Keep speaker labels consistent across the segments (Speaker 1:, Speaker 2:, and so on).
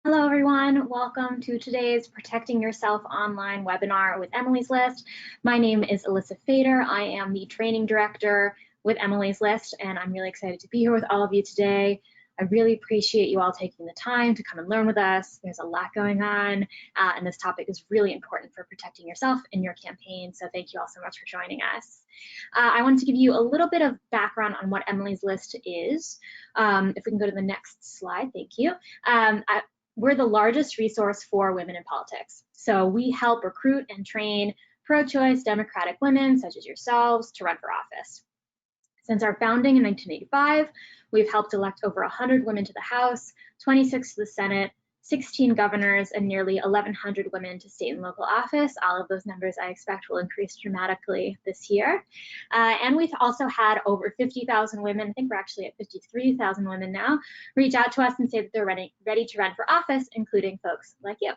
Speaker 1: Hello, everyone. Welcome to today's Protecting Yourself Online webinar with Emily's List. My name is Alyssa Fader. I am the training director with Emily's List, and I'm really excited to be here with all of you today. I really appreciate you all taking the time to come and learn with us. There's a lot going on, and this topic is really important for protecting yourself in your campaign, so thank you all so much for joining us. I wanted to give you a little bit of background on what Emily's List is. If we can go to the next slide, thank you. We're the largest resource for women in politics. So we help recruit and train pro-choice Democratic women, such as yourselves, to run for office. Since our founding in 1985, we've helped elect over 100 women to the House, 26 to the Senate, 16 governors, and nearly 1,100 women to state and local office. All of those numbers I expect will increase dramatically this year. And we've also had over 50,000 women, I think we're actually at 53,000 women now, reach out to us and say that they're ready to run for office, including folks like you.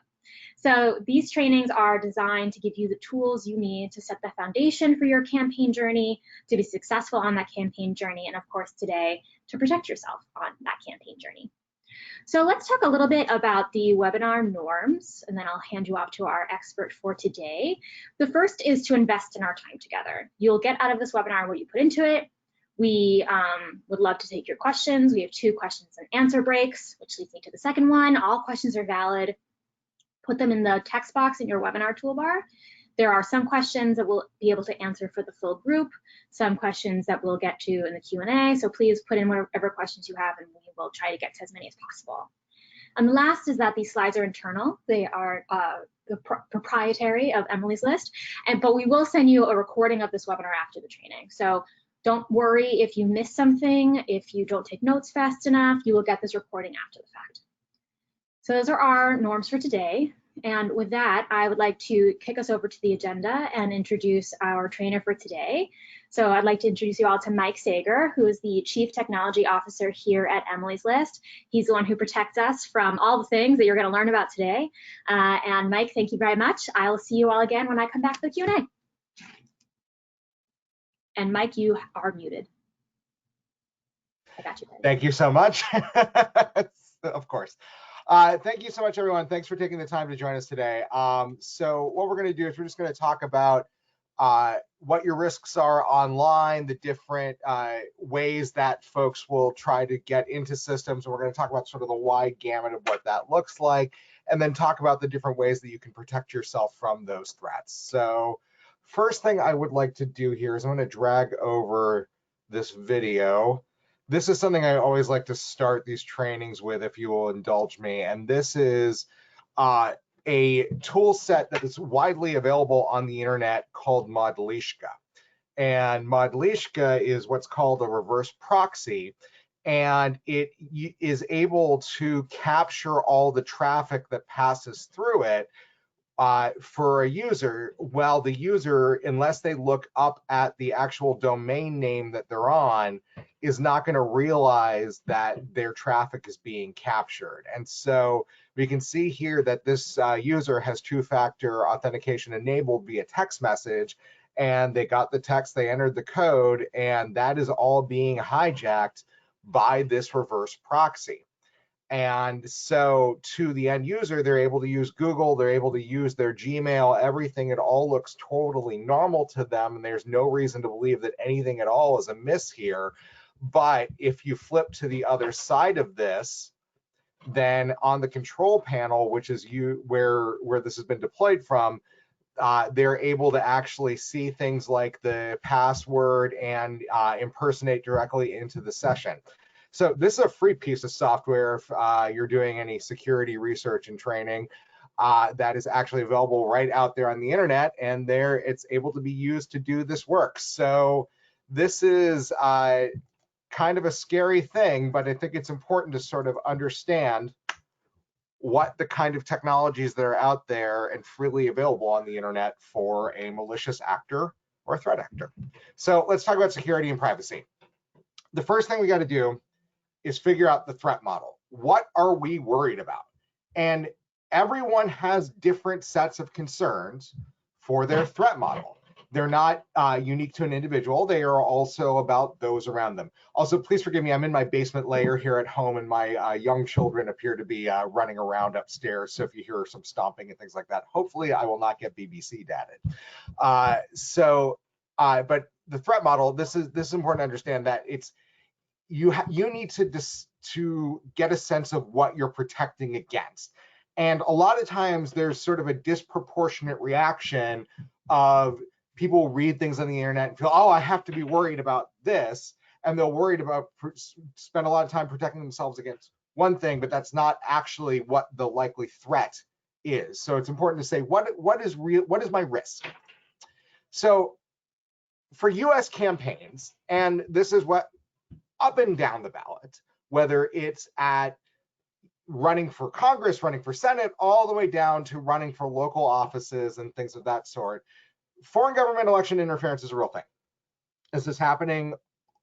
Speaker 1: So these trainings are designed to give you the tools you need to set the foundation for your campaign journey, to be successful on that campaign journey, and of course today, to protect yourself on that campaign journey. So let's talk a little bit about the webinar norms, and then I'll hand you off to our expert for today. The first is to invest in our time together. You'll get out of this webinar what you put into it. We would love to take your questions. We have 2 questions and answer breaks, which leads me to the second one. All questions are valid. Put them in the text box in your webinar toolbar. There are some questions that we'll be able to answer for the full group, some questions that we'll get to in the Q&A, so please put in whatever questions you have and we will try to get to as many as possible. And the last is that these slides are internal. They are proprietary of Emily's List, but we will send you a recording of this webinar after the training. So don't worry if you miss something, if you don't take notes fast enough, you will get this recording after the fact. So those are our norms for today. And with that, I would like to kick us over to the agenda and introduce our trainer for today. So I'd like to introduce you all to Mike Sager, who is the Chief Technology Officer here at Emily's List. He's the one who protects us from all the things that you're going to learn about today. And Mike, thank you very much. I will see you all again when I come back for the Q&A. And Mike, you are muted. I got you.
Speaker 2: Thank you so much. Of course. Thank you so much, everyone. Thanks for taking the time to join us today. So what we're going to do is we're just going to talk about what your risks are online, the different ways that folks will try to get into systems. We're going to talk about sort of the wide gamut of what that looks like, and then talk about the different ways that you can protect yourself from those threats. So first thing I would like to do here is I'm going to drag over this video. This is something I always like to start these trainings with, if you will indulge me. And this is a tool set that is widely available on the internet called Modlishka. And Modlishka is what's called a reverse proxy. And it is able to capture all the traffic that passes through it for a user, while the user, unless they look up at the actual domain name that they're on, is not going to realize that their traffic is being captured. And so we can see here that this user has 2-factor authentication enabled via text message, and they got the text, they entered the code, and that is all being hijacked by this reverse proxy. And so to the end user, they're able to use Google, they're able to use their Gmail, everything, it all looks totally normal to them, and there's no reason to believe that anything at all is amiss here. But if you flip to the other side of this, then on the control panel, which is where this has been deployed from, they're able to actually see things like the password and impersonate directly into the session. So this is a free piece of software if you're doing any security research and training that is actually available right out there on the internet, and there it's able to be used to do this work. So this is kind of a scary thing, but I think it's important to sort of understand what the kind of technologies that are out there and freely available on the internet for a malicious actor or a threat actor. So let's talk about security and privacy. The first thing we got to do is figure out the threat model. What are we worried about? And everyone has different sets of concerns for their threat model. They're not unique to an individual. They are also about those around them. Also, please forgive me, I'm in my basement layer here at home, and my young children appear to be running around upstairs. So if you hear some stomping and things like that, hopefully I will not get BBC dadded. But the threat model, this is important to understand that it's you need to get a sense of what you're protecting against. And a lot of times there's sort of a disproportionate reaction of people read things on the internet and feel, oh, I have to be worried about this. And they're worried about, spend a lot of time protecting themselves against one thing, but that's not actually what the likely threat is. So it's important to say, what is my risk? So for US campaigns, and this is what up and down the ballot, whether it's at running for Congress, running for Senate, all the way down to running for local offices and things of that sort, foreign government election interference is a real thing. This is happening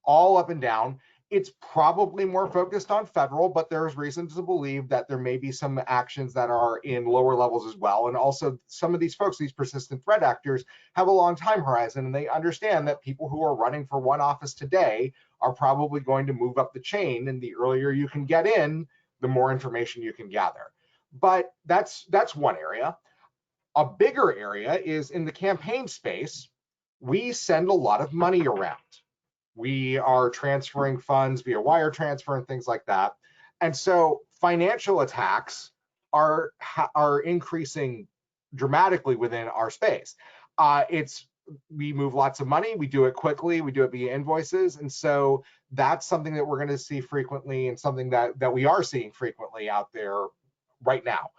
Speaker 2: all up and down. It's probably more focused on federal, but there's reason to believe that there may be some actions that are in lower levels as well. And also some of these folks, these persistent threat actors, have a long time horizon, and they understand that people who are running for one office today are probably going to move up the chain, and the earlier you can get in, the more information you can gather. But that's one area. A bigger area is in the campaign space. We send a lot of money around. We are transferring funds via wire transfer and things like that. And so financial attacks are increasing dramatically within our space. We move lots of money, we do it quickly, we do it via invoices. And so that's something that we're going to see frequently, and something that we are seeing frequently out there right now.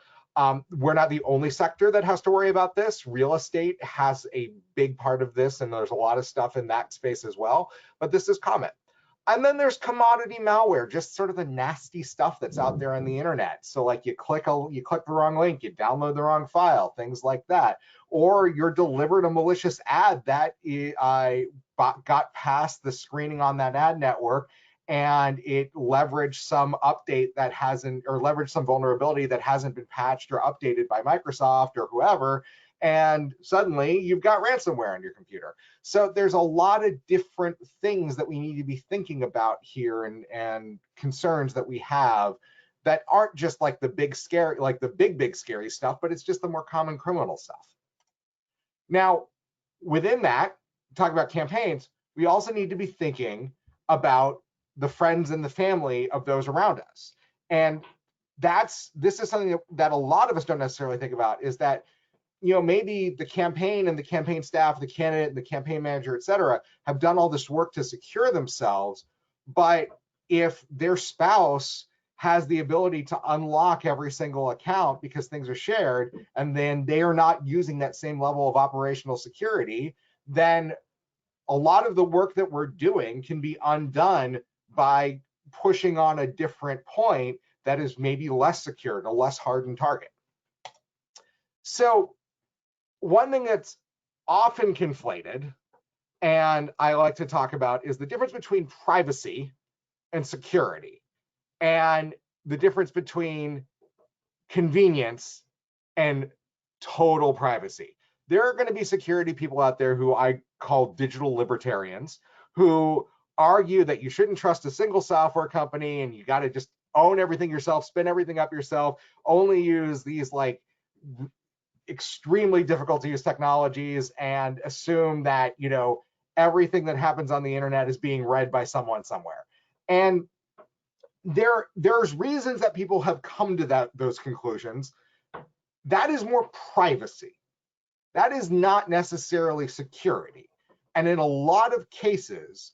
Speaker 2: We're not the only sector that has to worry about this. Real estate has a big part of this, and there's a lot of stuff in that space as well, but this is common. And then there's commodity malware, just sort of the nasty stuff that's out there on the internet. So like you click the wrong link, you download the wrong file, things like that. Or you're delivered a malicious ad that got past the screening on that ad network, and it leveraged some update that hasn't, or leveraged some vulnerability that hasn't been patched or updated by Microsoft or whoever, and suddenly you've got ransomware on your computer. So there's a lot of different things that we need to be thinking about here, and concerns that we have that aren't just like the big scary, like the big scary stuff, but it's just the more common criminal stuff. Now, within that, talk about campaigns, we also need to be thinking about the friends and the family of those around us. And this is something that a lot of us don't necessarily think about, is that, you know, maybe the campaign and the campaign staff, the candidate and the campaign manager, et cetera, have done all this work to secure themselves. But if their spouse has the ability to unlock every single account because things are shared, and then they are not using that same level of operational security, then a lot of the work that we're doing can be undone by pushing on a different point that is maybe less secured, a less hardened target. So one thing that's often conflated, and I like to talk about, is the difference between privacy and security, and the difference between convenience and total privacy. There are going to be security people out there who I call digital libertarians, who argue that you shouldn't trust a single software company, and you got to just own everything yourself, spin everything up yourself, only use these like extremely difficult to use technologies, and assume that, you know, everything that happens on the internet is being read by someone somewhere. And there's reasons that people have come to those conclusions. That is more privacy. That is not necessarily security. And in a lot of cases,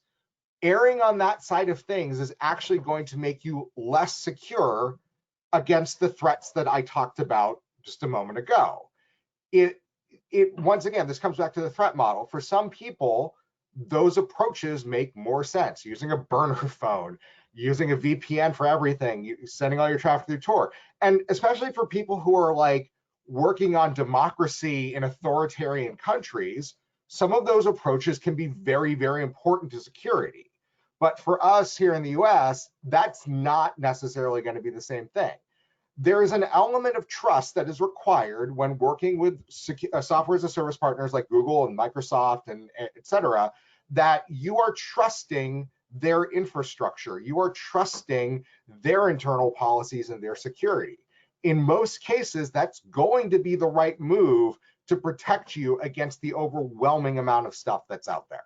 Speaker 2: erring on that side of things is actually going to make you less secure against the threats that I talked about just a moment ago. Once again, this comes back to the threat model. For some people, those approaches make more sense. Using a burner phone, using a VPN for everything, sending all your traffic through Tor. And especially for people who are like working on democracy in authoritarian countries, some of those approaches can be very, very important to security. But for us here in the US, that's not necessarily going to be the same thing. there is an element of trust that is required when working with software as a service partners like Google and Microsoft and et cetera, that you are trusting their infrastructure. You are trusting their internal policies and their security. In most cases, that's going to be the right move to protect you against the overwhelming amount of stuff that's out there.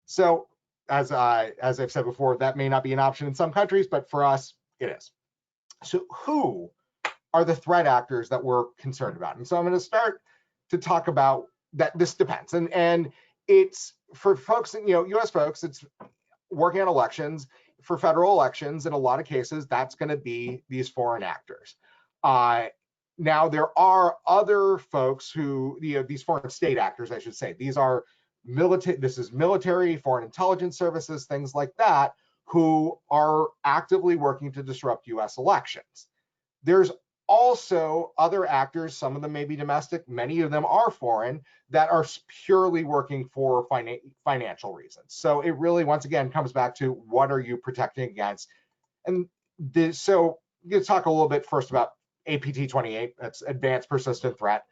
Speaker 2: So as I've said before, that may not be an option in some countries, but for us, it is. So who are the threat actors that we're concerned about? And so I'm going to start to talk about that. This depends. And it's for folks, US folks, it's working on elections. For federal elections, in a lot of cases, that's going to be these foreign actors. Now, there are other folks who, these foreign state actors, I should say. These are military, this is military, foreign intelligence services, things like that, who are actively working to disrupt US elections. There's also other actors, some of them may be domestic, many of them are foreign, that are purely working for financial reasons. So it really, once again, comes back to what are you protecting against? And so let's talk a little bit first about APT-28, that's Advanced Persistent Threat,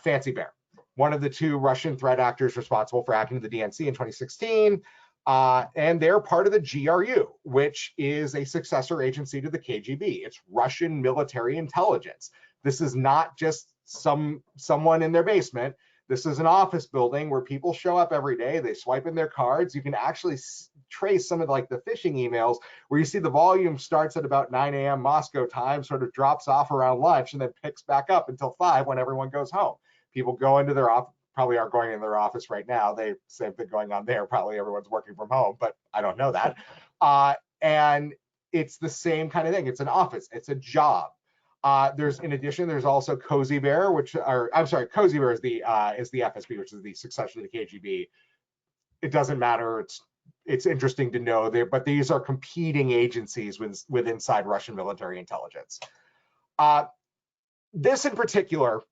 Speaker 2: Fancy Bear, one of the two Russian threat actors responsible for hacking the DNC in 2016. And they're part of the GRU, which is a successor agency to the KGB. It's Russian military intelligence. This is not just someone in their basement. This is an office building where people show up every day. They swipe in their cards. You can actually trace some of like the phishing emails where you see the volume starts at about 9 a.m. Moscow time, sort of drops off around lunch, and then picks back up until 5 when everyone goes home. People go into their office. Probably are going in their office right now. They same thing going on there. Probably everyone's working from home, but I don't know that. And it's the same kind of thing. It's an office. It's a job. In addition, there's also Cozy Bear, Cozy Bear is the FSB, which is the successor to the KGB. It doesn't matter. It's interesting to know there, but these are competing agencies with inside Russian military intelligence. This in particular,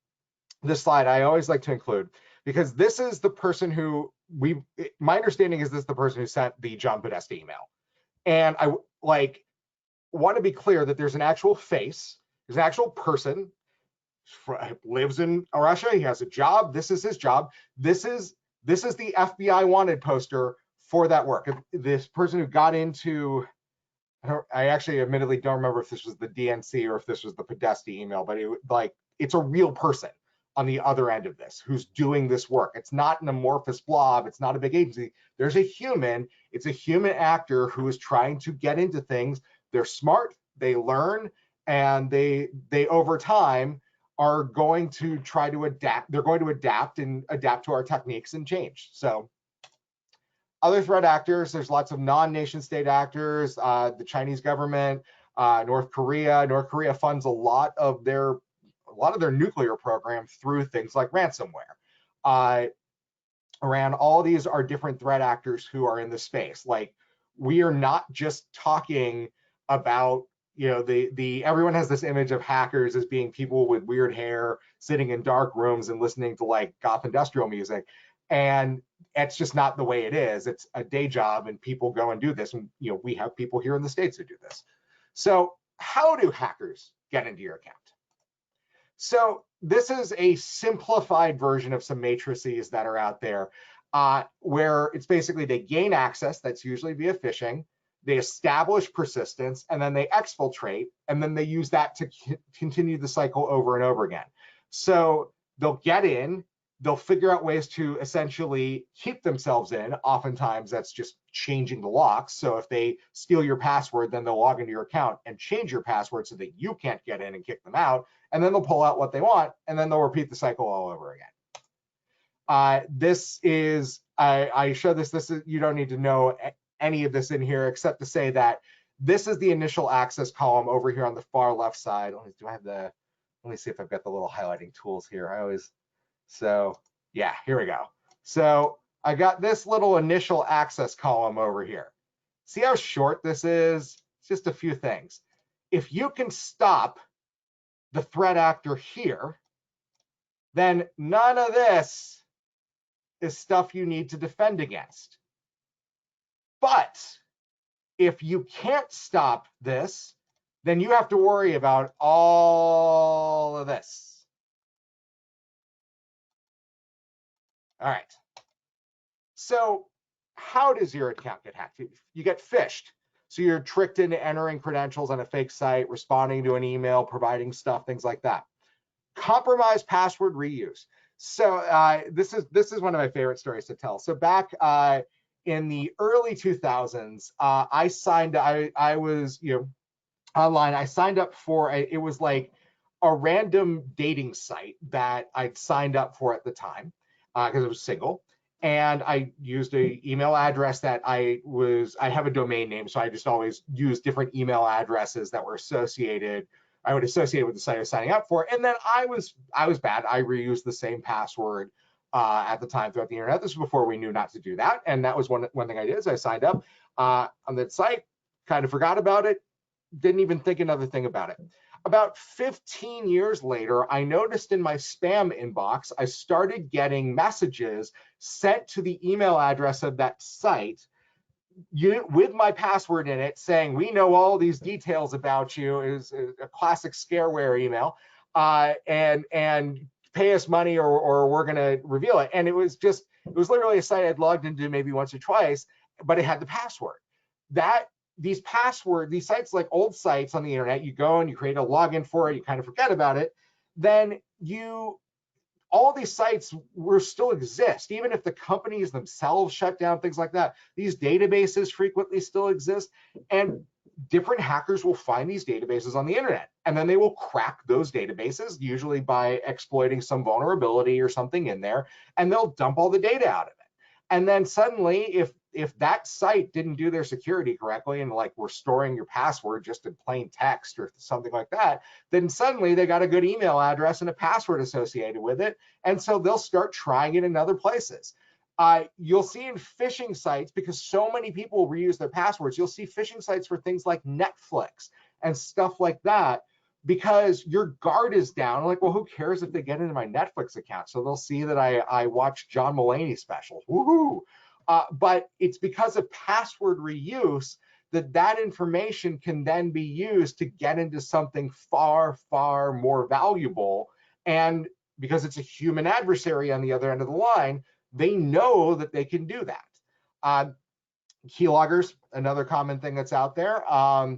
Speaker 2: this slide I always like to include, because this is the person who my understanding is this is the person who sent the John Podesta email. And I want to be clear that there's an actual face, there's an actual person, lives in Russia, he has a job, this is his job. This is the FBI wanted poster for that work. This person who got into, I actually admittedly don't remember if this was the DNC or if this was the Podesta email, but it's a real person on the other end of this who's doing this work. It's not an amorphous blob. It's not a big agency. There's a human. It's a human actor who is trying to get into things. They're smart, they learn, and they over time are going to try to adapt. They're going to adapt to our techniques and change. So other threat actors, there's lots of non-nation state actors, the Chinese government, North Korea. North Korea funds a lot of their nuclear program through things like ransomware. Iran, all these are different threat actors who are in the space. Like, we are not just talking about, everyone has this image of hackers as being people with weird hair sitting in dark rooms and listening to like goth industrial music. And it's just not the way it is. It's a day job and people go and do this. And we have people here in the States who do this. So how do hackers get into your account? So this is a simplified version of some matrices that are out there, where it's basically they gain access, that's usually via phishing, they establish persistence, and then they exfiltrate, and then they use that to continue the cycle over and over again. So they'll get in, they'll figure out ways to essentially keep themselves in. Oftentimes that's just changing the locks. So if they steal your password, then they'll log into your account and change your password so that you can't get in and kick them out. And then they'll pull out what they want, and then they'll repeat the cycle all over again. This is, I show this, you don't need to know any of this in here except to say that this is the initial access column over here on the far left side. Let me see if I've got the little highlighting tools here. So yeah, here we go. So I got this little initial access column over here. See how short this is? It's just a few things. If you can stop the threat actor here, then none of this is stuff you need to defend against. But if you can't stop this, then you have to worry about all of this. All right. So how does your account get hacked? You get phished. So you're tricked into entering credentials on a fake site, responding to an email, providing stuff, things like that. Compromised password reuse. So this is one of my favorite stories to tell. So back in the early 2000s, I was online. I signed up for it was like a random dating site that I'd signed up for at the time because it was single. And I used a email address that I have a domain name, so I just always use different email addresses that were associated. I would associate with the site I was signing up for. And then I was bad. I reused the same password at the time throughout the internet. This was before we knew not to do that. And that was one thing I did is I signed up on that site, kind of forgot about it, didn't even think another thing about it. About 15 years later, I noticed in my spam inbox, I started getting messages sent to the email address of that site with my password in it saying, we know all these details about you. It was a classic scareware email, and pay us money or we're going to reveal it. And it was literally a site I'd logged into maybe once or twice, but it had the password. These sites, like old sites on the internet, you go and you create a login for it, you kind of forget about it, then all these sites will still exist, even if the companies themselves shut down, things like that. These databases frequently still exist, and different hackers will find these databases on the internet, and then they will crack those databases, usually by exploiting some vulnerability or something in there, and they'll dump all the data out of it. And then suddenly, if that site didn't do their security correctly and like we're storing your password just in plain text or something like that, then suddenly they got a good email address and a password associated with it. And so they'll start trying it in other places. You'll see in phishing sites, because so many people reuse their passwords, you'll see phishing sites for things like Netflix and stuff like that, because your guard is down. Like, well, who cares if they get into my Netflix account? So they'll see that I watch John Mulaney specials. Woohoo! But it's because of password reuse that information can then be used to get into something far, far more valuable. And because it's a human adversary on the other end of the line, they know that they can do that. Keyloggers, another common thing that's out there. I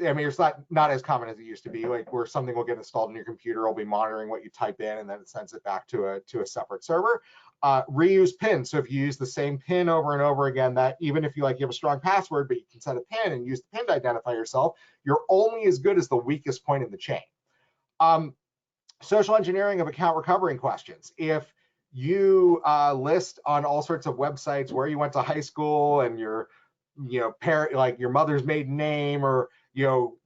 Speaker 2: mean, it's not as common as it used to be, like where something will get installed in your computer, will be monitoring what you type in, and then it sends it back to a separate server. Reuse pins. So if you use the same pin over and over again, that even if you have a strong password, but you can set a pin and use the pin to identify yourself, you're only as good as the weakest point in the chain. Social engineering of account recovering questions. If you list on all sorts of websites where you went to high school and your parent, like your mother's maiden name, or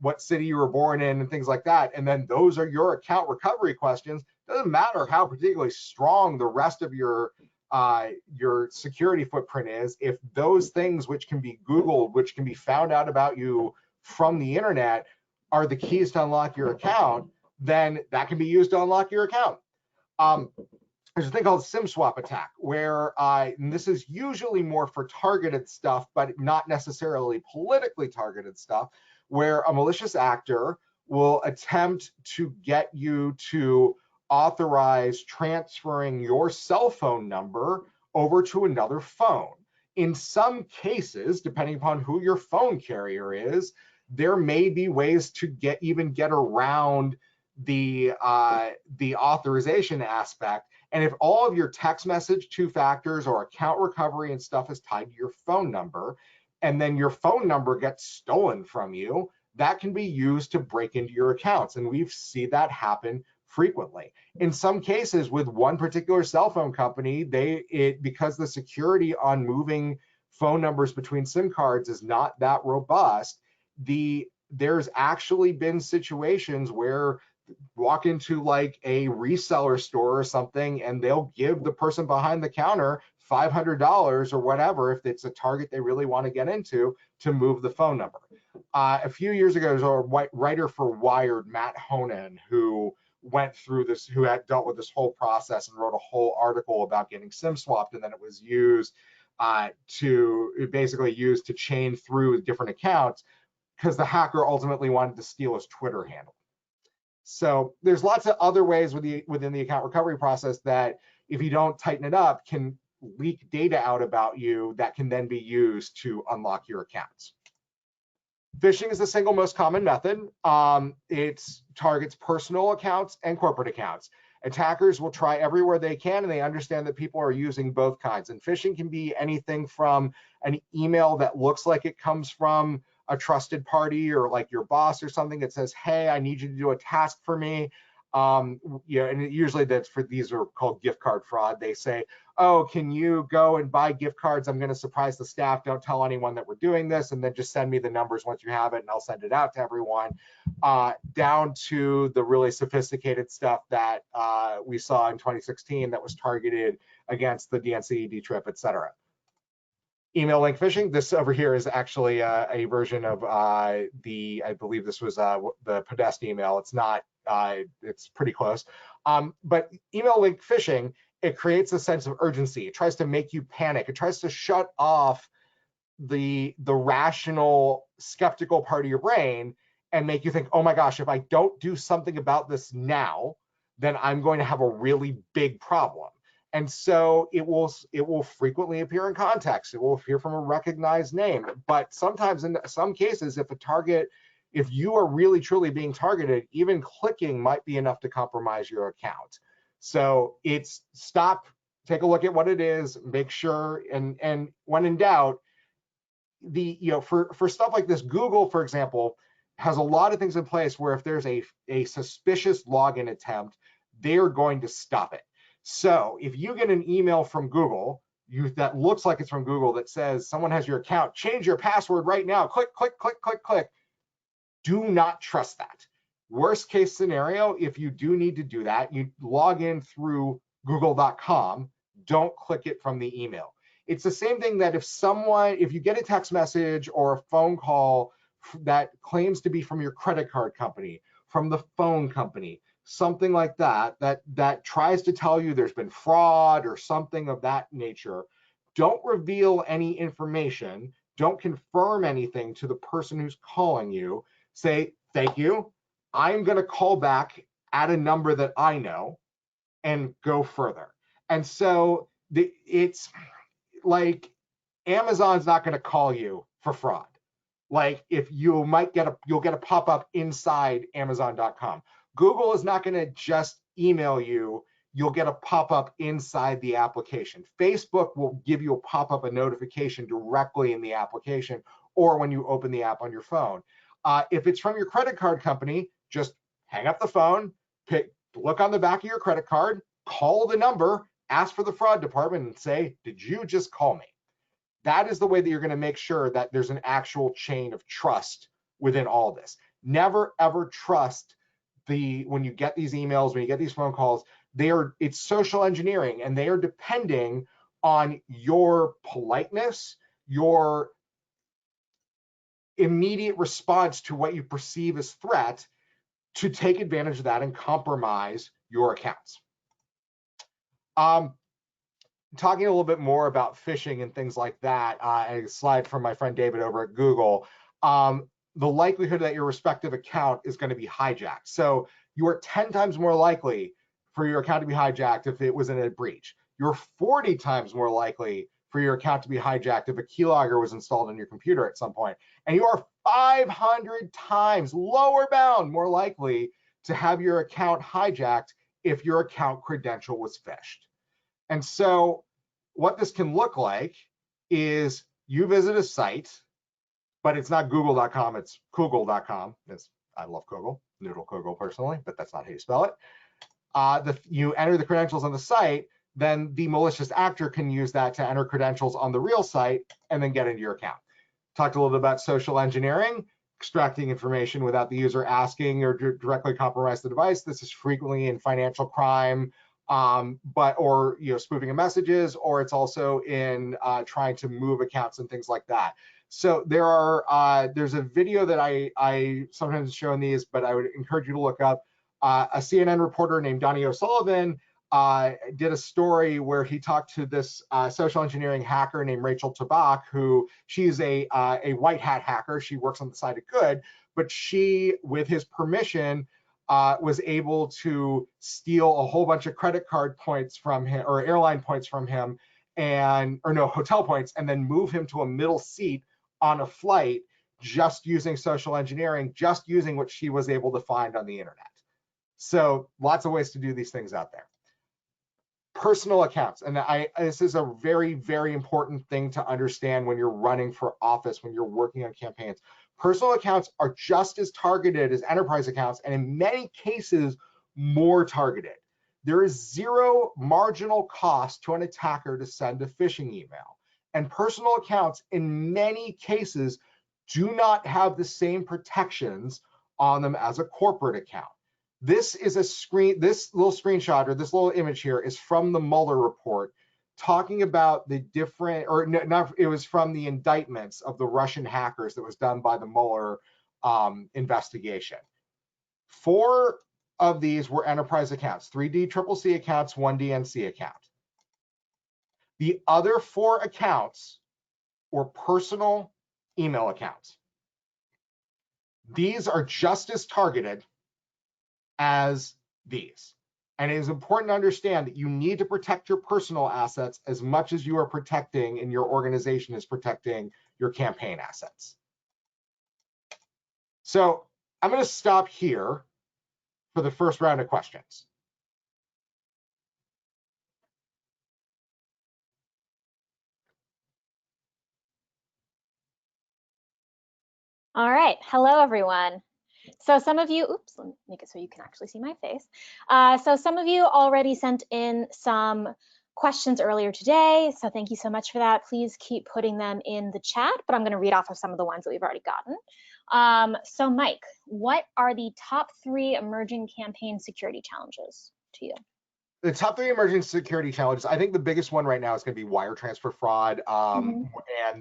Speaker 2: what city you were born in and things like that, and then those are your account recovery questions, doesn't matter how particularly strong the rest of your security footprint is, if those things which can be Googled, which can be found out about you from the internet, are the keys to unlock your account, then that can be used to unlock your account. There's a thing called SIM swap attack, where and this is usually more for targeted stuff, but not necessarily politically targeted stuff, where a malicious actor will attempt to get you to authorize transferring your cell phone number over to another phone. In some cases, depending upon who your phone carrier is, there may be ways to get around the authorization aspect. And if all of your text message, two factors, or account recovery and stuff is tied to your phone number, and then your phone number gets stolen from you, that can be used to break into your accounts. And we've seen that happen frequently. In some cases, with one particular cell phone company, because the security on moving phone numbers between SIM cards is not that robust, there's actually been situations where walk into like a reseller store or something, and they'll give the person behind the counter $500 or whatever, if it's a target they really want to get into, to move the phone number. A few years ago, there was a writer for Wired, Matt Honan, who went through this, who had dealt with this whole process and wrote a whole article about getting SIM swapped, and then it was used to chain through different accounts. because the hacker ultimately wanted to steal his Twitter handle. So there's lots of other ways within the account recovery process that, if you don't tighten it up, can leak data out about you that can then be used to unlock your accounts. Phishing is the single most common method. It targets personal accounts and corporate accounts. Attackers will try everywhere they can, and they understand that people are using both kinds. And phishing can be anything from an email that looks like it comes from a trusted party or like your boss or something that says, hey, I need you to do a task for me. Yeah, and usually these are called gift card fraud. They say, oh, can you go and buy gift cards? I'm going to surprise the staff. Don't tell anyone that we're doing this, and then just send me the numbers once you have it, and I'll send it out to everyone. Down to the really sophisticated stuff that we saw in 2016 that was targeted against the DNC, D-Trip, et cetera. Email link phishing. This over here is actually a version of I believe this was the Podest email. It's not, it's pretty close. But email link phishing, it creates a sense of urgency. It tries to make you panic. It tries to shut off the rational, skeptical part of your brain and make you think, oh my gosh, if I don't do something about this now, then I'm going to have a really big problem. And so it will frequently appear in context. It will appear from a recognized name. But sometimes, in some cases, if you are really truly being targeted, even clicking might be enough to compromise your account. So it's stop, take a look at what it is, make sure, and when in doubt, for stuff like this, Google, for example, has a lot of things in place where if there's a suspicious login attempt, they're going to stop it. So if you get an email from Google that looks like it's from Google that says someone has your account, change your password right now, click, click, click, click, click, do not trust that. Worst case scenario, if you do need to do that, you log in through google.com, don't click it from the email. It's the same thing that if you get a text message or a phone call that claims to be from your credit card company, from the phone company, something like that tries to tell you there's been fraud or something of that nature, don't reveal any information, don't confirm anything to the person who's calling you. Say, thank you, I'm going to call back at a number that I know and go further. And so it's like Amazon's not going to call you for fraud. Like if you'll get a pop-up inside Amazon.com. Google is not going to just email you. You'll get a pop-up inside the application. Facebook will give you a pop-up, a notification directly in the application or when you open the app on your phone. If it's from your credit card company, just hang up the phone, look on the back of your credit card, call the number, ask for the fraud department and say, did you just call me? That is the way that you're going to make sure that there's an actual chain of trust within all this. Never, ever trust when you get these emails, when you get these phone calls, it's social engineering, and they are depending on your politeness, your immediate response to what you perceive as threat to take advantage of that and compromise your accounts. Talking a little bit more about phishing and things like that, a slide from my friend David over at Google, the likelihood that your respective account is going to be hijacked. So you are 10 times more likely for your account to be hijacked if it was in a breach. You're 40 times more likely for your account to be hijacked if a keylogger was installed on your computer at some point. And you are 500 times lower bound more likely to have your account hijacked if your account credential was phished. And so what this can look like is you visit a site, but it's not google.com, it's kugel.com. I love Kugel, noodle Kugel personally, but that's not how you spell it. You enter the credentials on the site, then the malicious actor can use that to enter credentials on the real site and then get into your account. Talked a little bit about social engineering, extracting information without the user asking or directly compromise the device. This is frequently in financial crime, or spoofing of messages, or it's also in trying to move accounts and things like that. So there's a video that I sometimes show in these, but I would encourage you to look up. A CNN reporter named Donnie O'Sullivan did a story where he talked to this social engineering hacker named Rachel Tabak, who she's a white hat hacker. She works on the side of good, but she, with his permission, was able to steal a whole bunch of credit card points from him, or airline points from him, hotel points, and then move him to a middle seat on a flight just using social engineering, just using what she was able to find on the internet. So lots of ways to do these things out there. Personal accounts, and this is a very, very important thing to understand when you're running for office, when you're working on campaigns. Personal accounts are just as targeted as enterprise accounts, and in many cases, more targeted. There is zero marginal cost to an attacker to send a phishing email. And personal accounts, in many cases, do not have the same protections on them as a corporate account. This is this little screenshot, or this little image here, is from the Mueller report, talking about the different, or not, it was from the indictments of the Russian hackers that was done by the Mueller investigation. 4 of these were enterprise accounts, 3 DCCC accounts, 1 DNC account. The other 4 accounts were personal email accounts. These are just as targeted as these. And it is important to understand that you need to protect your personal assets as much as you are protecting, and your organization is protecting, your campaign assets. So I'm going to stop here for the first round of questions.
Speaker 1: All right. Hello, everyone. So some of you, oops, let me make it so you can actually see my face. So some of you already sent in some questions earlier today. So thank you so much for that. Please keep putting them in the chat, but I'm going to read off of some of the ones that we've already gotten. So Mike, what are the top 3 emerging campaign security challenges to you?
Speaker 2: The top 3 emerging security challenges, I think the biggest one right now is going to be wire transfer fraud. And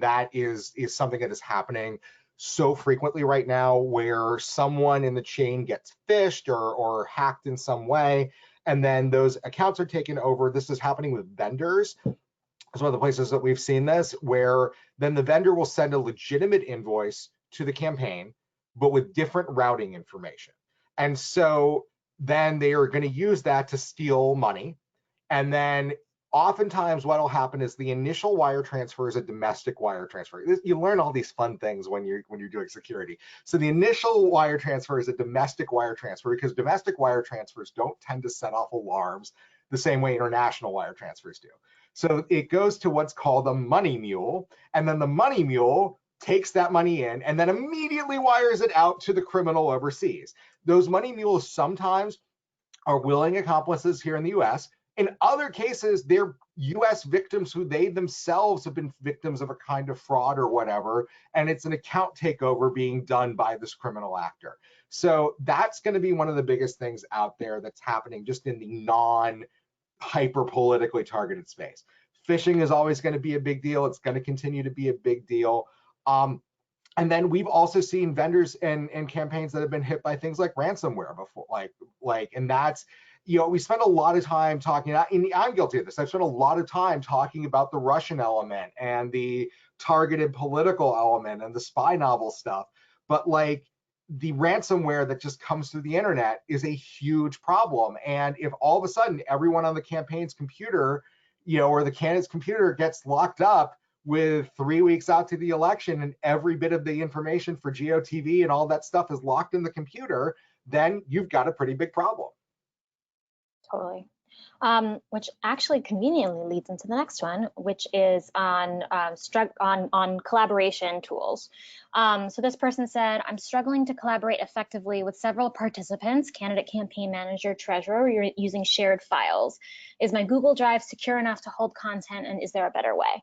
Speaker 2: that is something that is happening so frequently right now, where someone in the chain gets phished or hacked in some way, and then those accounts are taken over. This is happening with vendors. It's one of the places that we've seen this, where then the vendor will send a legitimate invoice to the campaign, but with different routing information. And so then they are going to use that to steal money. And then oftentimes what will happen is the initial wire transfer is a domestic wire transfer. You learn all these fun things when you're doing security. So the initial wire transfer is a domestic wire transfer, because domestic wire transfers don't tend to set off alarms the same way international wire transfers do. So it goes to what's called a money mule, and then the money mule takes that money in and then immediately wires it out to the criminal overseas. Those money mules sometimes are willing accomplices here in the US. In other cases, they're US victims who they themselves have been victims of a kind of fraud or whatever, and it's an account takeover being done by this criminal actor. So that's going to be one of the biggest things out there that's happening just in the non-hyper politically targeted space. Phishing is always going to be a big deal. It's going to continue to be a big deal. And then we've also seen vendors and campaigns that have been hit by things like ransomware before, and that's, we spend a lot of time talking, and I'm guilty of this. I've spent a lot of time talking about the Russian element and the targeted political element and the spy novel stuff. But the ransomware that just comes through the internet is a huge problem. And if all of a sudden everyone on the campaign's computer, or the candidate's computer gets locked up with 3 weeks out to the election, and every bit of the information for GOTV and all that stuff is locked in the computer, then you've got a pretty big problem.
Speaker 1: Totally. Which actually conveniently leads into the next one, which is on collaboration tools. So this person said, I'm struggling to collaborate effectively with several participants, candidate, campaign manager, treasurer. You're using shared files. Is my Google Drive secure enough to hold content, and is there a better way?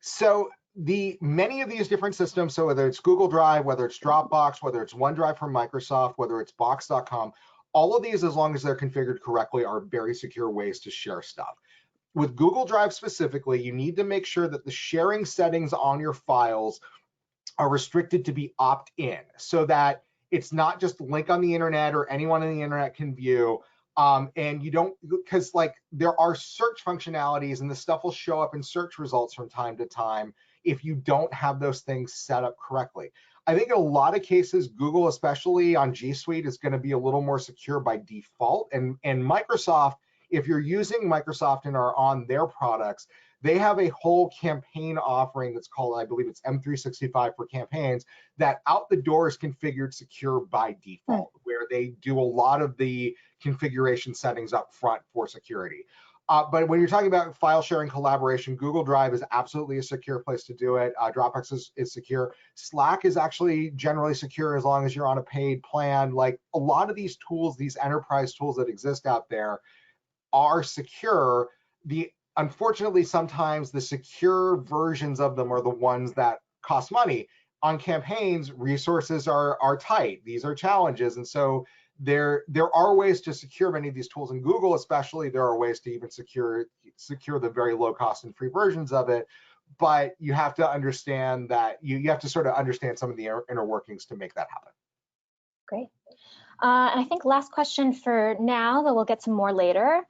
Speaker 2: So many of these different systems, so whether it's Google Drive, whether it's Dropbox, whether it's OneDrive from Microsoft, whether it's Box.com, all of these, as long as they're configured correctly, are very secure ways to share stuff. With Google Drive specifically, you need to make sure that the sharing settings on your files are restricted to be opt-in, so that it's not just a link on the internet or anyone on the internet can view. And you don't, because like there are search functionalities and the stuff will show up in search results from time to time if you don't have those things set up correctly. I think in a lot of cases, Google, especially on G Suite, is going to be a little more secure by default. And Microsoft, if you're using Microsoft and are on their products, they have a whole campaign offering that's called, I believe it's M365 for campaigns, that out the door is configured secure by default, where they do a lot of the configuration settings up front for security. But when you're talking about file sharing collaboration, Google Drive is absolutely a secure place to do it. Dropbox is secure. Slack is actually generally secure as long as you're on a paid plan. Like a lot of these tools, these enterprise tools that exist out there are secure. Unfortunately, sometimes the secure versions of them are the ones that cost money. On campaigns, resources are tight. These are challenges. And so there are ways to secure many of these tools. In Google especially, there are ways to even secure the very low cost and free versions of it. But you have to understand that you have to sort of understand some of the inner workings to make that happen.
Speaker 1: Great. And I think last question for now, though we'll get some more later,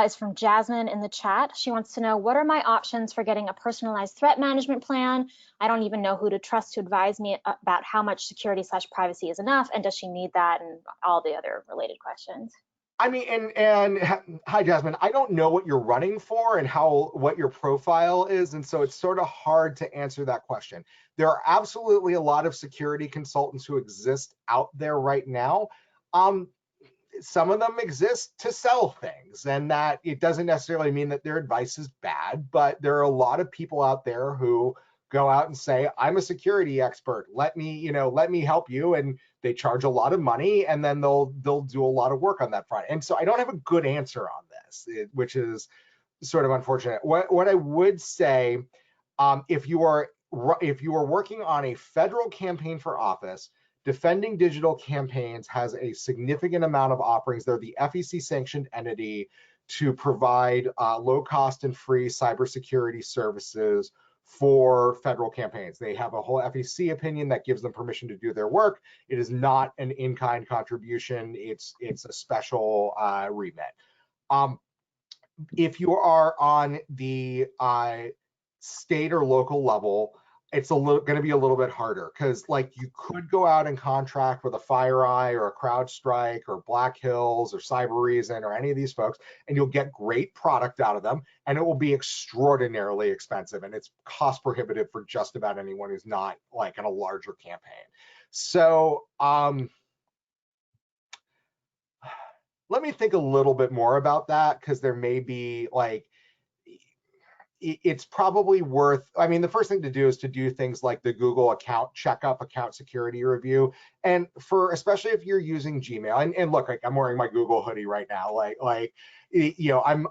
Speaker 1: is from Jasmine in the chat. She wants to know, what are my options for getting a personalized threat management plan? I don't even know who to trust to advise me about how much security/privacy is enough, and does she need that, and all the other related questions.
Speaker 2: I mean, and hi, Jasmine. I don't know what you're running for and what your profile is, and so it's sort of hard to answer that question. There are absolutely a lot of security consultants who exist out there right now. Some of them exist to sell things, and that it doesn't necessarily mean that their advice is bad, but there are a lot of people out there who go out and say, I'm a security expert, let me help you, and they charge a lot of money, and then they'll do a lot of work on that front. And so I don't have a good answer on this, which is sort of unfortunate. What I would say, if you are working on a federal campaign for office, Defending Digital Campaigns has a significant amount of offerings. They're the FEC sanctioned entity to provide low cost and free cybersecurity services for federal campaigns. They have a whole FEC opinion that gives them permission to do their work. It is not an in-kind contribution. It's a special remit. If you are on the state or local level, it's going to be a little bit harder, because like you could go out and contract with a FireEye or a CrowdStrike or Black Hills or Cybereason or any of these folks, and you'll get great product out of them, and it will be extraordinarily expensive, and it's cost prohibitive for just about anyone who's not like in a larger campaign. So let me think a little bit more about that, because there may be like, it's probably worth, I mean, the first thing to do is to do things like the Google account checkup, account security review. And especially if you're using Gmail, and look, like I'm wearing my Google hoodie right now,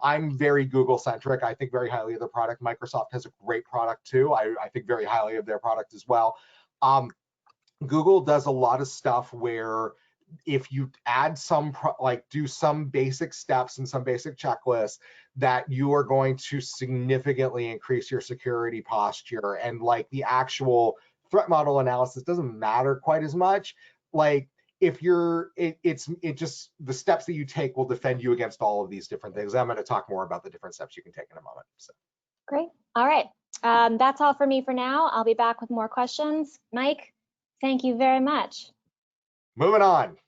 Speaker 2: I'm very Google centric. I think very highly of the product. Microsoft has a great product too. I think very highly of their product as well. Google does a lot of stuff where if you add do some basic steps and some basic checklists, that you are going to significantly increase your security posture, and like the actual threat model analysis doesn't matter quite as much. Like if it just, the steps that you take will defend you against all of these different things. I'm going to talk more about the different steps you can take in a moment. So.
Speaker 1: Great. All right. That's all for me for now. I'll be back with more questions. Mike, thank you very much.
Speaker 2: Moving on.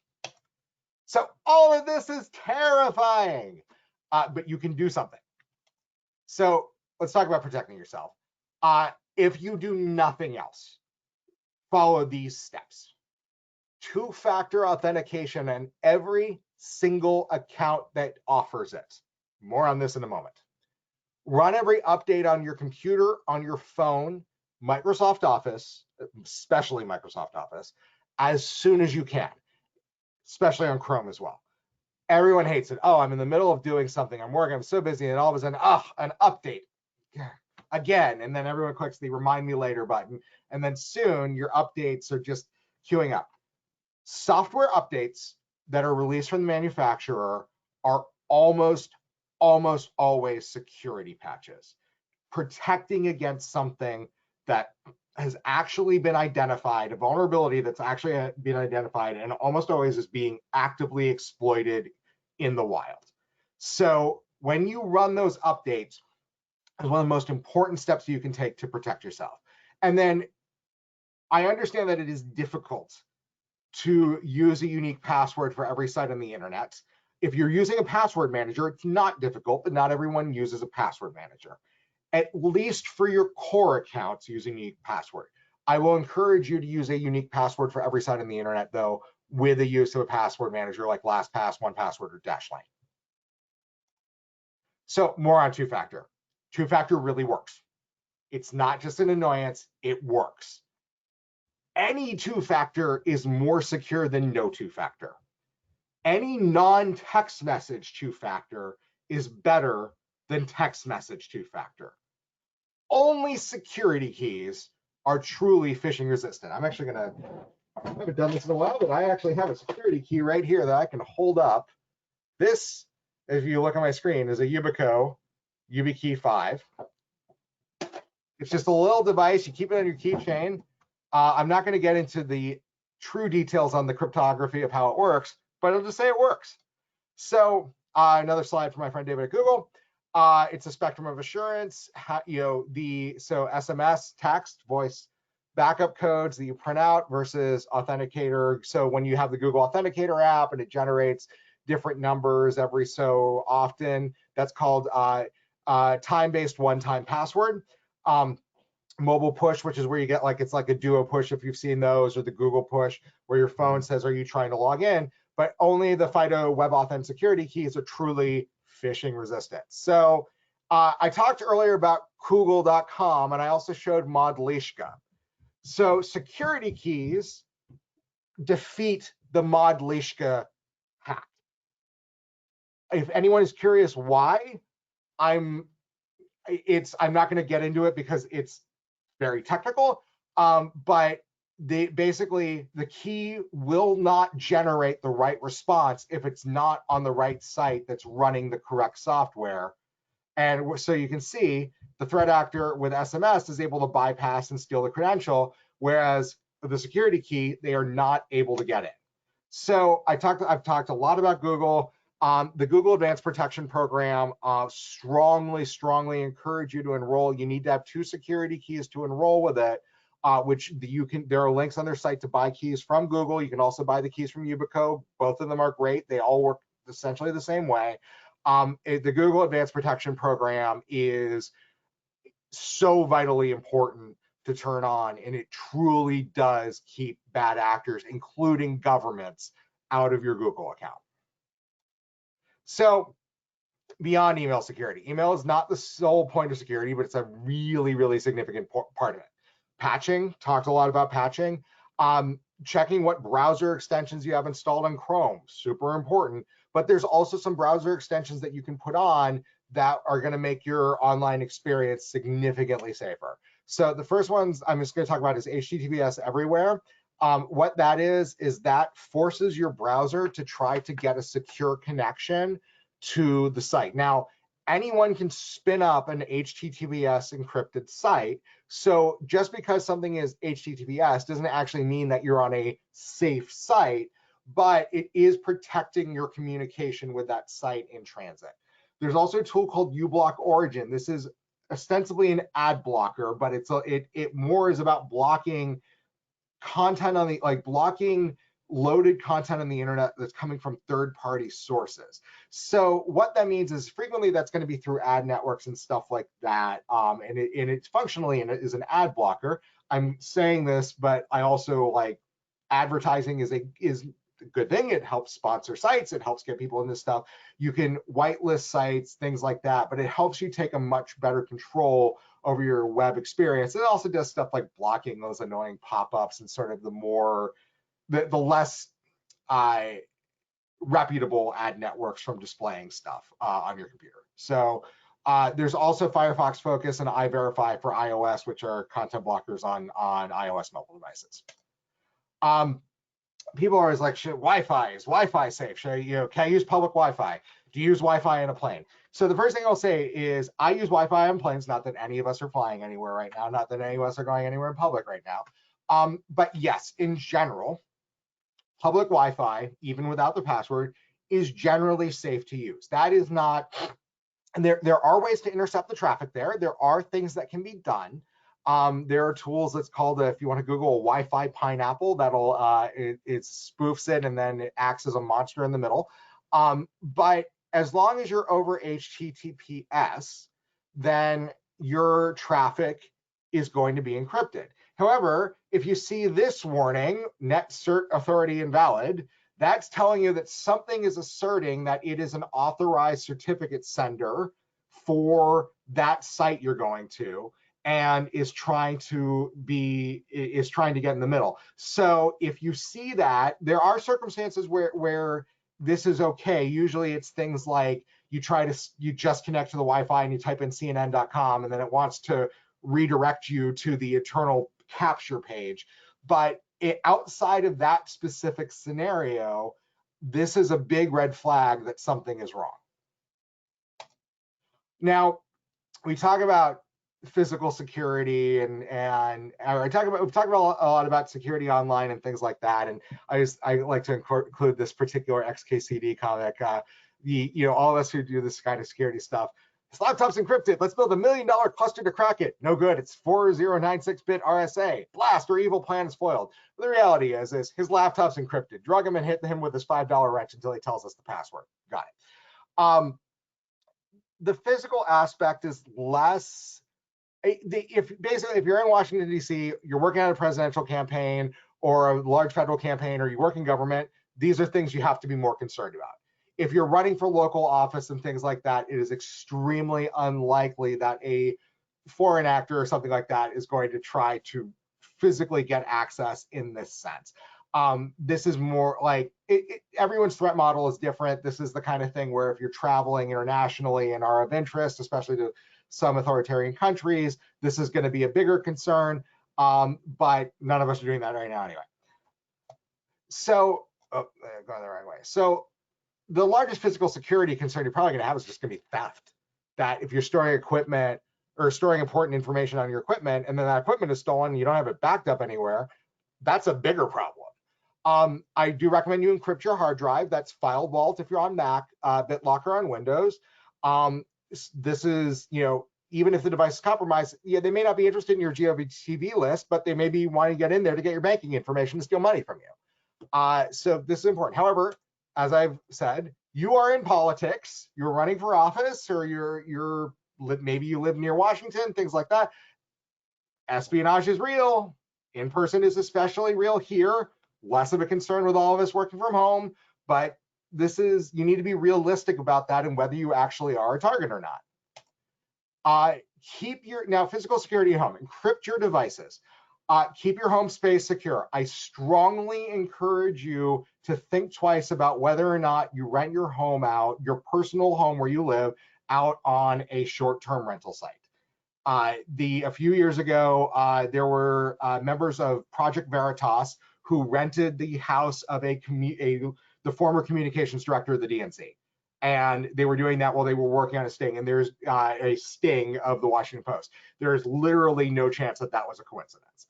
Speaker 2: So all of this is terrifying, but you can do something. So let's talk about protecting yourself. If you do nothing else, follow these steps. Two-factor authentication on every single account that offers it. More on this in a moment. Run every update on your computer, on your phone, Microsoft Office, especially Microsoft Office, as soon as you can, especially on Chrome as well. Everyone hates it. Oh, I'm in the middle of doing something. I'm working. I'm so busy. And all of a sudden, an update again. And then everyone clicks the remind me later button. And then soon your updates are just queuing up. Software updates that are released from the manufacturer are almost always security patches, protecting against something that has actually been identified, a vulnerability that's actually been identified, and almost always is being actively exploited in the wild. So when you run those updates, is one of the most important steps you can take to protect yourself. And then I understand that it is difficult to use a unique password for every site on the internet. If you're using a password manager, it's not difficult, but not everyone uses a password manager. At least for your core accounts, use a unique password. I will encourage you to use a unique password for every site on the internet, though, with the use of a password manager like LastPass, 1Password, or Dashlane. So more on two-factor. Two-factor really works. It's not just an annoyance, it works. Any two-factor is more secure than no two-factor. Any non-text message two-factor is better than text message two-factor. Only security keys are truly phishing resistant. I'm actually gonna, I haven't done this in a while, but I actually have a security key right here that I can hold up. This, if you look at my screen, is a Yubico YubiKey 5. It's just a little device. You keep it on your keychain. I'm not going to get into the true details on the cryptography of how it works, but I'll just say it works. So another slide from my friend David at Google. It's a spectrum of assurance. So SMS, text, voice backup codes that you print out versus Authenticator. So when you have the Google Authenticator app and it generates different numbers every so often, that's called time-based one-time password. Mobile push, which is where you get it's like a duo push if you've seen those, or the Google push where your phone says, are you trying to log in? But only the FIDO WebAuthn security keys are truly phishing resistant. So I talked earlier about Google.com, and I also showed Modlishka. So security keys defeat the Modlishka hack. If anyone is curious why, I'm not going to get into it because it's very technical, but basically the key will not generate the right response if it's not on the right site that's running the correct software. And so you can see the threat actor with SMS is able to bypass and steal the credential, whereas with the security key, they are not able to get it. So I've talked a lot about Google. The Google Advanced Protection Program, strongly encourage you to enroll. You need to have 2 security keys to enroll with it, which there are links on their site to buy keys from Google. You can also buy the keys from Yubico. Both of them are great. They all work essentially the same way. The Google Advanced Protection Program is so vitally important to turn on, and it truly does keep bad actors, including governments, out of your Google account. So beyond email security, email is not the sole point of security, but it's a really significant part of it. Patching, talked a lot about patching. Checking what browser extensions you have installed on Chrome, super important. But there's also some browser extensions that you can put on that are going to make your online experience significantly safer. So the first ones I'm just going to talk about is HTTPS everywhere. What that is that forces your browser to try to get a secure connection to the site. Now, anyone can spin up an HTTPS encrypted site. So just because something is HTTPS doesn't actually mean that you're on a safe site, but it is protecting your communication with that site in transit. There's also a tool called uBlock Origin. This is ostensibly an ad blocker, but it more is about blocking content on the, blocking loaded content on the internet that's coming from third-party sources. So what that means is frequently that's going to be through ad networks and stuff like that, and it's functionally is an ad blocker. I'm saying this, but I also advertising is a good thing. It helps sponsor sites. It helps get people in this stuff. You can whitelist sites, things like that, but it helps you take a much better control over your web experience. It also does stuff like blocking those annoying pop-ups and sort of the less reputable ad networks from displaying stuff on your computer. So there's also Firefox Focus and iVerify for iOS, which are content blockers on iOS mobile devices. People are always like, is Wi-Fi safe? Can I use public Wi-Fi? Do you use Wi-Fi in a plane? So the first thing I'll say is I use Wi-Fi on planes, not that any of us are flying anywhere right now, not that any of us are going anywhere in public right now. But yes, in general, public Wi-Fi, even without the password, is generally safe to use. That is not, and there are ways to intercept the traffic there. There are things that can be done. There are tools that's called, if you want to Google a Wi-Fi pineapple, that'll it spoofs it and then it acts as a monster in the middle. But as long as you're over HTTPS, then your traffic is going to be encrypted. However, if you see this warning, net cert authority invalid, that's telling you that something is asserting that it is an authorized certificate sender for that site you're going to, and is trying to get in the middle. So if you see that, there are circumstances where this is okay. Usually it's things like you just connect to the Wi-Fi and you type in CNN.com and then it wants to redirect you to the internal capture page. But outside of that specific scenario, this is a big red flag that something is wrong. Now, we talk about physical security and we've talked about a lot about security online and things like that. And I like to include this particular XKCD comic. All of us who do this kind of security stuff, this laptop's encrypted. Let's build $1 million cluster to crack it. No good. It's 4096-bit RSA. Blast, or evil plan is foiled. But the reality is his laptop's encrypted. Drug him and hit him with his $5 wrench until he tells us the password. Got it. The physical aspect is less. If you're in Washington, D.C., you're working on a presidential campaign or a large federal campaign, or you work in government, these are things you have to be more concerned about. If you're running for local office and things like that, it is extremely unlikely that a foreign actor or something like that is going to try to physically get access in this sense. This is more like everyone's threat model is different. This is the kind of thing where if you're traveling internationally and are of interest, especially to some authoritarian countries, this is going to be a bigger concern. But none of us are doing that right now anyway. So, going the right way. So the largest physical security concern you're probably going to have is just going to be theft. That if you're storing equipment or storing important information on your equipment, and then that equipment is stolen, and you don't have it backed up anywhere, that's a bigger problem. I do recommend you encrypt your hard drive. That's File Vault if you're on Mac, BitLocker on Windows. This is, even if the device is compromised, they may not be interested in your GOTV list, but they may be wanting to get in there to get your banking information to steal money from you. So this is important. However, as I've said, you are in politics, you're running for office, or maybe you live near Washington, things like that. Espionage is real. In person is especially real here. Less of a concern with all of us working from home, but you need to be realistic about that and whether you actually are a target or not. Now physical security at home, encrypt your devices. Keep your home space secure. I strongly encourage you to think twice about whether or not you rent your home out, your personal home where you live, out on a short-term rental site. A few years ago, there were members of Project Veritas who rented the house of the former communications director of the DNC. And they were doing that while they were working on a sting. And there's a sting of the Washington Post. There's literally no chance that was a coincidence.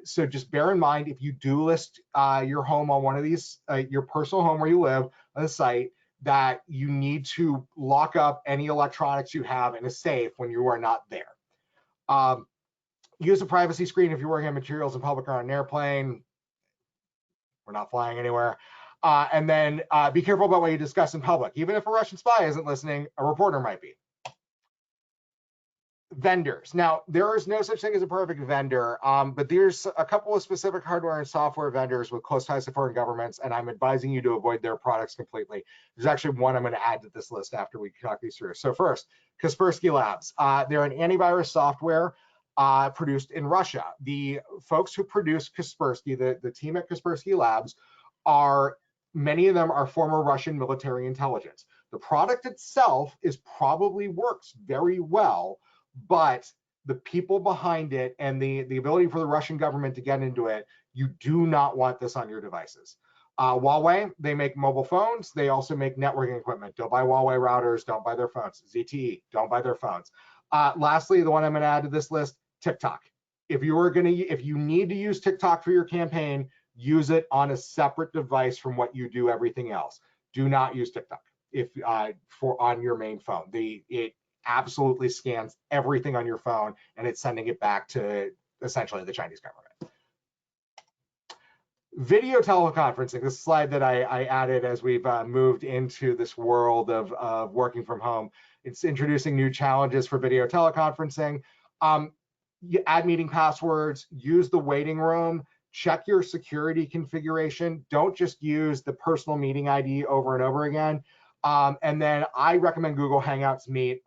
Speaker 2: So just bear in mind, if you do list your home on one of these, your personal home where you live on the site, that you need to lock up any electronics you have in a safe when you are not there. Use a privacy screen if you're working on materials in public or on an airplane. We're not flying anywhere. And then be careful about what you discuss in public. Even if a Russian spy isn't listening, a reporter might be. Vendors. Now, there is no such thing as a perfect vendor, but there's a couple of specific hardware and software vendors with close ties to foreign governments, and I'm advising you to avoid their products completely. There's actually one I'm going to add to this list after we talk these through. So first, Kaspersky Labs. They're an antivirus software produced in Russia. The folks who produce Kaspersky, the team at Kaspersky Labs, many of them are former Russian military intelligence. The product itself probably works very well, but the people behind it and the ability for the Russian government to get into it, you do not want this on your devices. Huawei, they make mobile phones. They also make networking equipment. Don't buy Huawei routers. Don't buy their phones. ZTE, don't buy their phones. Lastly, the one I'm going to add to this list, TikTok. If you need to use TikTok for your campaign, use it on a separate device from what you do everything else. do not use TikTok if for on your main phone. It absolutely scans everything on your phone, and it's sending it back to essentially the Chinese government. Video teleconferencing, this slide that I added as we've moved into this world of working from home. It's introducing new challenges for video teleconferencing. You add meeting passwords, use the waiting room, check your security configuration. Don't just use the personal meeting ID over and over again. And then I recommend Google Hangouts Meet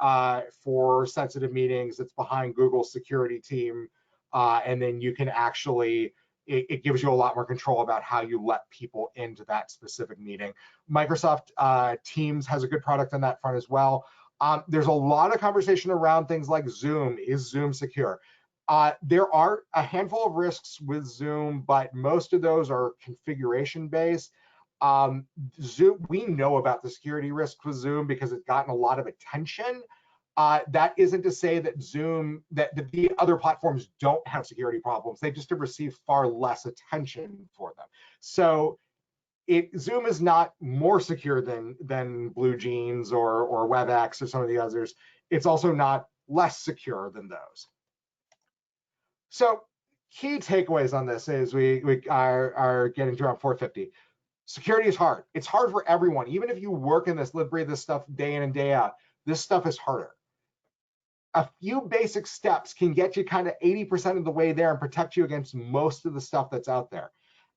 Speaker 2: for sensitive meetings. It's behind Google's security team. And then you can actually, it gives you a lot more control about how you let people into that specific meeting. Microsoft Teams has a good product on that front as well. There's a lot of conversation around things like Zoom. Is Zoom secure? There are a handful of risks with Zoom, but most of those are configuration based. Zoom, we know about the security risks with Zoom because it's gotten a lot of attention. That isn't to say that Zoom, that the other platforms don't have security problems. They just have received far less attention for them. So Zoom is not more secure than Blue Jeans or WebEx or some of the others. It's also not less secure than those. So key takeaways on this is we are getting to around 450. Security is hard. It's hard for everyone. Even if you work in this, live, breathe this stuff day in and day out, this stuff is harder. A few basic steps can get you kind of 80% of the way there and protect you against most of the stuff that's out there.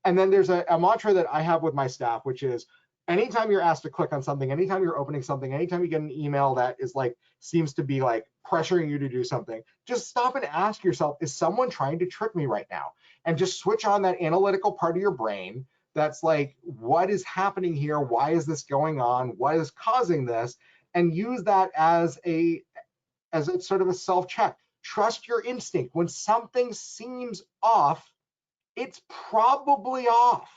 Speaker 2: And then there's a mantra that I have with my staff, which is anytime you're asked to click on something, anytime you're opening something, anytime you get an email that is like, seems to be like pressuring you to do something, just stop and ask yourself, is someone trying to trick me right now? And just switch on that analytical part of your brain that's like, what is happening here? Why is this going on? What is causing this? And use that as a sort of a self-check. Trust your instinct. When something seems off, it's probably off.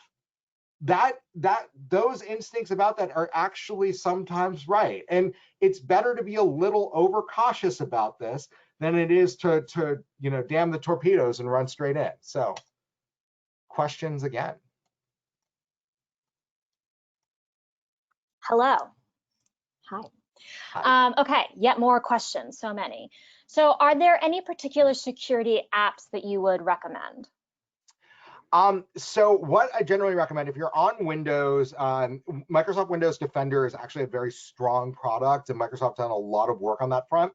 Speaker 2: Those instincts about that are actually sometimes right. And it's better to be a little overcautious about this than it is to damn the torpedoes and run straight in. So, questions again.
Speaker 1: Hello. Hi.
Speaker 2: Hi.
Speaker 1: Okay, yet more questions, so many. So are there any particular security apps that you would recommend?
Speaker 2: So what I generally recommend, if you're on Windows, Microsoft Windows Defender is actually a very strong product, and Microsoft's done a lot of work on that front.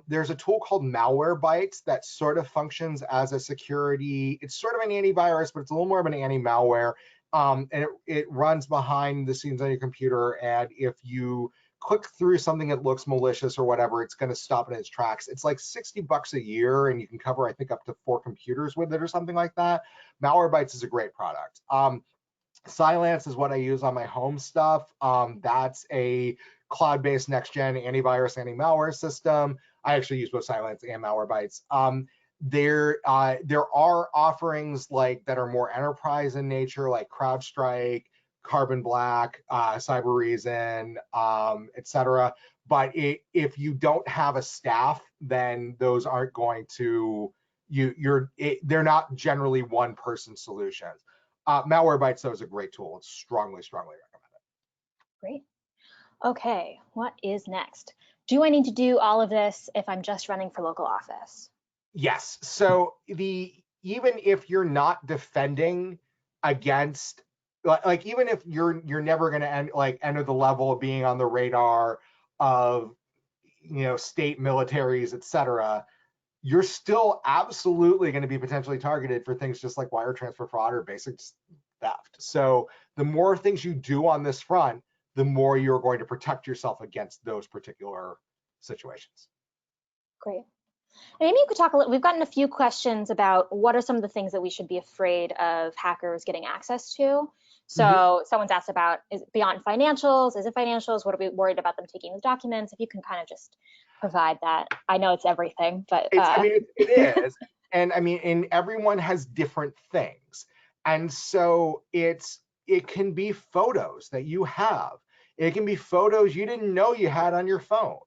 Speaker 2: There's a tool called Malwarebytes that sort of functions as a security. It's sort of an antivirus, but it's a little more of an anti-malware. And it runs behind the scenes on your computer. And if you click through something that looks malicious or whatever, it's going to stop it in its tracks. It's like $60 a year, and you can cover, I think, up to 4 computers with it or something like that. Malwarebytes is a great product. Cylance is what I use on my home stuff. That's a cloud-based next-gen antivirus, anti-malware system. I actually use both Cylance and Malwarebytes. There are offerings like that are more enterprise in nature, like CrowdStrike, Carbon Black, Cyber Reason, etc. But if you don't have a staff, then those aren't going to they're not generally one-person solutions. Malwarebytes, though, is a great tool. It's strongly recommended.
Speaker 1: Great. Okay, what is next? Do I need to do all of this if I'm just running for local office?
Speaker 2: Yes. So even if you're not defending against, like even if you're never going to enter the level of being on the radar of state militaries, etc., you're still absolutely going to be potentially targeted for things just like wire transfer fraud or basic theft. So the more things you do on this front, the more you're going to protect yourself against those particular situations.
Speaker 1: Great. Maybe you could talk a little, we've gotten a few questions about what are some of the things that we should be afraid of hackers getting access to. So someone's asked about, is it beyond financials? Is it financials? What are we worried about them taking the documents? If you can kind of just provide that. I know it's everything, but.
Speaker 2: I mean, it is. And I mean, and everyone has different things. And so it can be photos that you have. It can be photos you didn't know you had on your phone.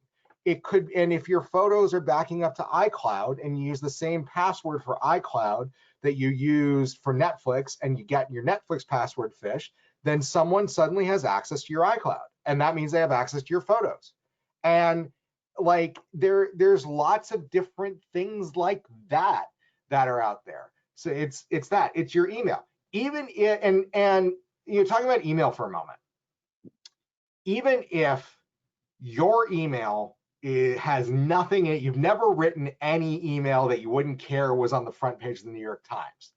Speaker 2: It could, and if your photos are backing up to iCloud and you use the same password for iCloud that you used for Netflix and you get your Netflix password phished, then someone suddenly has access to your iCloud, and that means they have access to your photos. And like there's lots of different things like that are out there. So it's your email. Even and you're talking about email for a moment. Even if your email has nothing in it, you've never written any email that you wouldn't care was on the front page of the New York Times,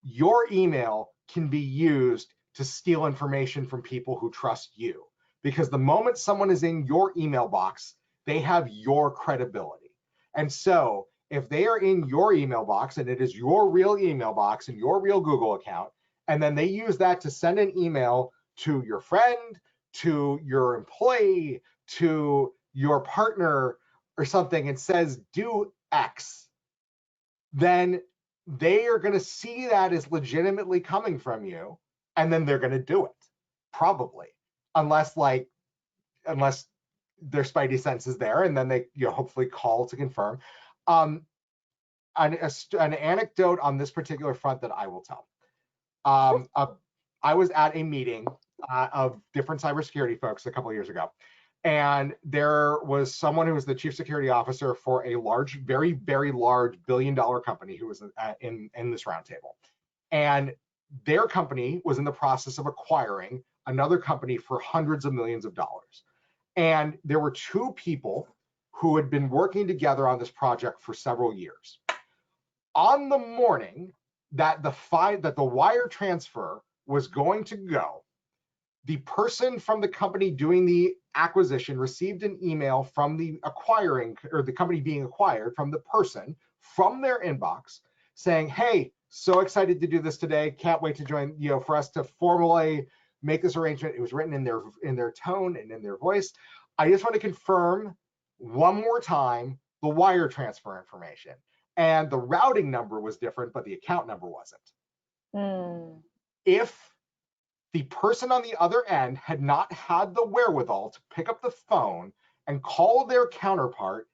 Speaker 2: your email can be used to steal information from people who trust you. Because the moment someone is in your email box, they have your credibility. And so if they are in your email box and it is your real email box and your real Google account, and then they use that to send an email to your friend, to your employee, to your partner or something, and says, do X, then they are going to see that as legitimately coming from you, and then they're going to do it, probably, unless their spidey sense is there, and then they hopefully call to confirm. An anecdote on this particular front that I will tell. I was at a meeting of different cybersecurity folks a couple of years ago, and there was someone who was the chief security officer for a large, very, very large billion-dollar company who was in this roundtable. And their company was in the process of acquiring another company for hundreds of millions of dollars. And there were two people who had been working together on this project for several years. On the morning that the wire transfer was going to go, the person from the company doing the acquisition received an email from the company being acquired, from the person, from their inbox, saying, hey, so excited to do this today, can't wait to join, for us to formally make this arrangement. It was written in their tone and in their voice. I just want to confirm one more time the wire transfer information. And the routing number was different, but the account number wasn't. If the person on the other end had not had the wherewithal to pick up the phone and call their counterpart,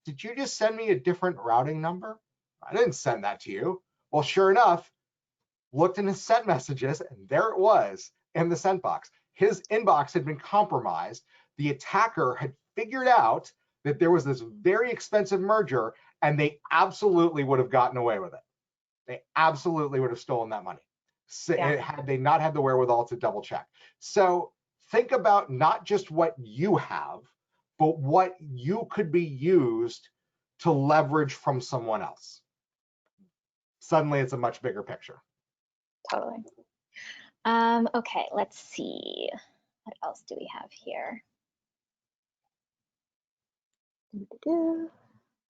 Speaker 2: did you just send me a different routing number? I didn't send that to you. Well, sure enough, looked in his sent messages, and there it was in the sent box. His inbox had been compromised. The attacker had figured out that there was this very expensive merger, and they absolutely would have gotten away with it. They absolutely would have stolen that money. So had they not had the wherewithal to double check. So think about not just what you have, but what you could be used to leverage from someone else. Suddenly it's a much bigger picture.
Speaker 1: Totally. Okay, let's see. What else do we have here?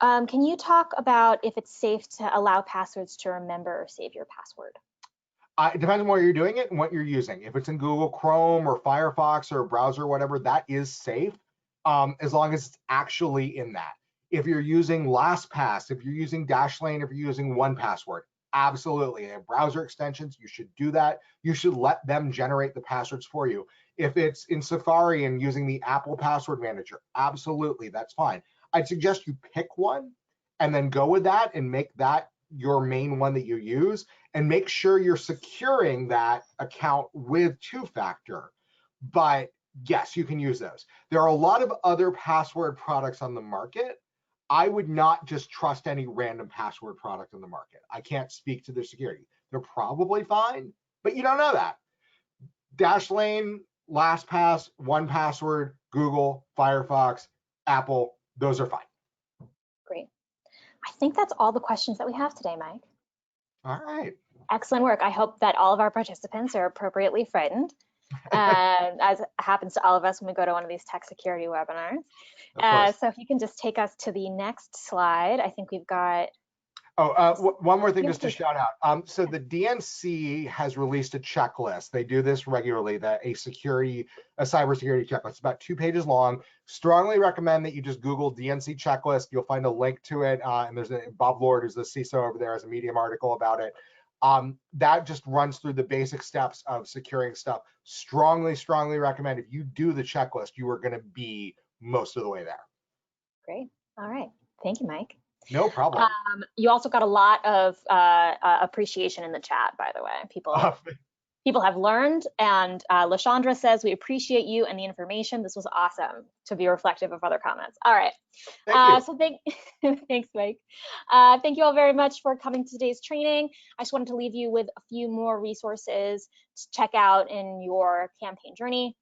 Speaker 1: Can you talk about if it's safe to allow passwords to remember or save your password?
Speaker 2: It depends on where you're doing it and what you're using. If it's in Google Chrome or Firefox or a browser or whatever, that is safe, as long as it's actually in that. If you're using LastPass, if you're using Dashlane, if you're using 1Password, absolutely. And browser extensions, you should do that. You should let them generate the passwords for you. If it's in Safari and using the Apple Password Manager, absolutely, that's fine. I'd suggest you pick one and then go with that and make that your main one that you use, and make sure you're securing that account with two-factor. But yes, you can use those. There are a lot of other password products on the market. I would not just trust any random password product on the market. I can't speak to their security. They're probably fine, but you don't know that. Dashlane, LastPass, 1Password, Google, Firefox, Apple, those are fine.
Speaker 1: Great. I think that's all the questions that we have today, Mike.
Speaker 2: All right.
Speaker 1: Excellent work. I hope that all of our participants are appropriately frightened, as happens to all of us when we go to one of these tech security webinars. So if you can just take us to the next slide. I think we've got...
Speaker 2: one more thing just to shout out. So the DNC has released a checklist. They do this regularly, a cybersecurity checklist. It's about 2 pages long. Strongly recommend that you just Google DNC checklist. You'll find a link to it. And there's Bob Lord, who's the CISO over there, has a Medium article about it. That just runs through the basic steps of securing stuff. Strongly recommend, if you do the checklist, you are going to be most of the way there.
Speaker 1: Great. All right. Thank you, Mike.
Speaker 2: No problem.
Speaker 1: You also got a lot of appreciation in the chat, by the way. People people have learned. And Lashandra says, we appreciate you and the information. This was awesome, to be reflective of other comments. All right.
Speaker 2: Thank you.
Speaker 1: So thanks, Mike. Thank you all very much for coming to today's training. I just wanted to leave you with a few more resources to check out in your campaign journey.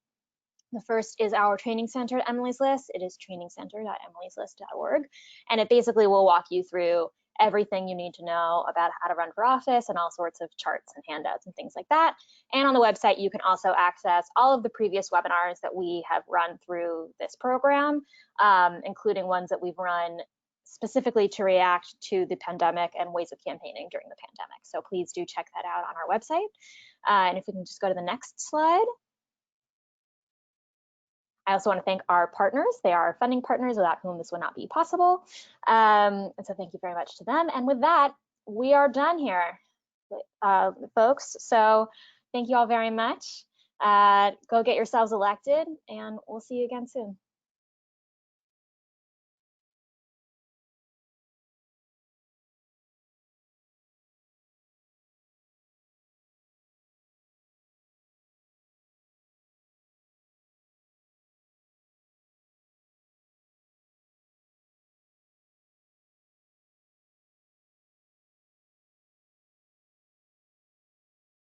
Speaker 1: The first is our training center at Emily's List. It is trainingcenter.emilyslist.org. And it basically will walk you through everything you need to know about how to run for office and all sorts of charts and handouts and things like that. And on the website, you can also access all of the previous webinars that we have run through this program, including ones that we've run specifically to react to the pandemic and ways of campaigning during the pandemic. So please do check that out on our website. And if we can just go to the next slide. I also want to thank our partners. They are our funding partners without whom this would not be possible. And so thank you very much to them. And with that, we are done here, folks. So thank you all very much. Go get yourselves elected, and we'll see you again soon.